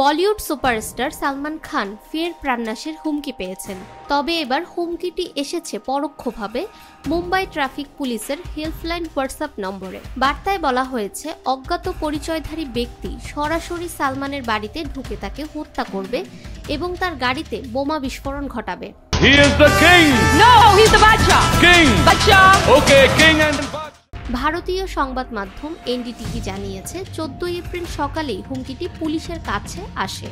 Bollywood superstar Salman Khan ফের প্রাণনাশের হুমকি পেয়েছেন। তবে এবার হুমকিটি এসেছে পরোক্ষভাবে মুম্বাই ট্রাফিক পুলিশের হেল্পলাইন হোয়াটসঅ্যাপ নম্বরে। বার্তায় বলা হয়েছে, অজ্ঞাত পরিচয়ধারী ব্যক্তি সরাসরি সালমানের বাড়িতে ঢুকে তাকে হত্যা করবে এবং তার গাড়িতে বোমা বিস্ফোরণ ঘটাবে। He is the king. No, he's the Bacha. King. Bacha. Okay, king and ভারতীয় সংবাদ মাধ্যম এনডিটিভি জানিয়েছে, 14 এপ্রিল সকালেই হুমকিটি পুলিশের কাছে আসে।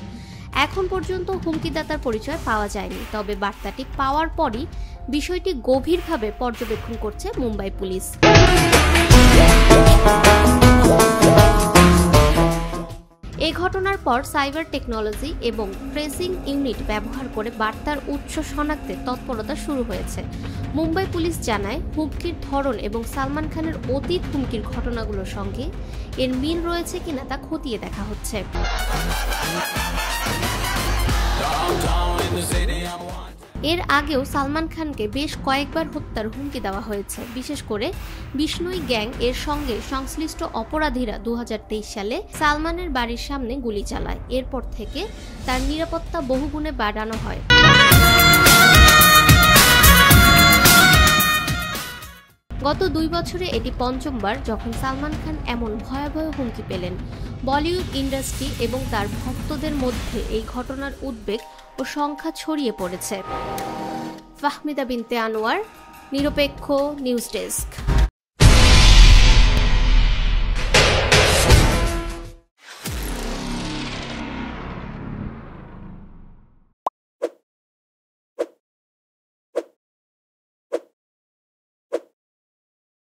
এখন পর্যন্ত হুমকিদাতার পরিচয় পাওয়া যায়নি, তবে বার্তাটি পাওয়ার পরই বিষয়টি গভীরভাবে পর্যবেক্ষণ করছে মুম্বাই পুলিশ। এই ঘটনার পর সাইবার টেকনোলজি এবং ট্রেসিং ইউনিট ব্যবহার করে বার্তার উৎস শনাক্তে তৎপরতা শুরু হয়েছে। মুম্বাই পুলিশ জানায়, হুমকির ধরন এবং সালমান খানের অতীত হুমকির ঘটনাগুলোর সঙ্গে এর মিল রয়েছে কিনা তা খতিয়ে দেখা হচ্ছে। এর আগেও সালমান খানকে বেশ কয়েকবার হত্যার হুমকি দেওয়া হয়েছে। বিশেষ করে বিষ্ণুই গ্যাং এর সঙ্গে সংশ্লিষ্ট অপরাধীরা 2023 সালে সালমানের বাড়ির সামনে গুলি চালায়। এরপর থেকে তার নিরাপত্তা বহুগুণে বাড়ানো হয়। গত 2 বছরে এটি পঞ্চমবার যখন সালমান খান এমন ভয়াবহ হুমকি পেলেন। বলিউড ইন্ডাস্ট্রি এবং তার ভক্তদের মধ্যে এই ঘটনার উদ্বেগ ও সংখ্যা ছড়িয়ে পড়েছে। ফাহমিদা বিনতে আনোয়ার, নিরপেক্ষ নিউজ ডেস্ক।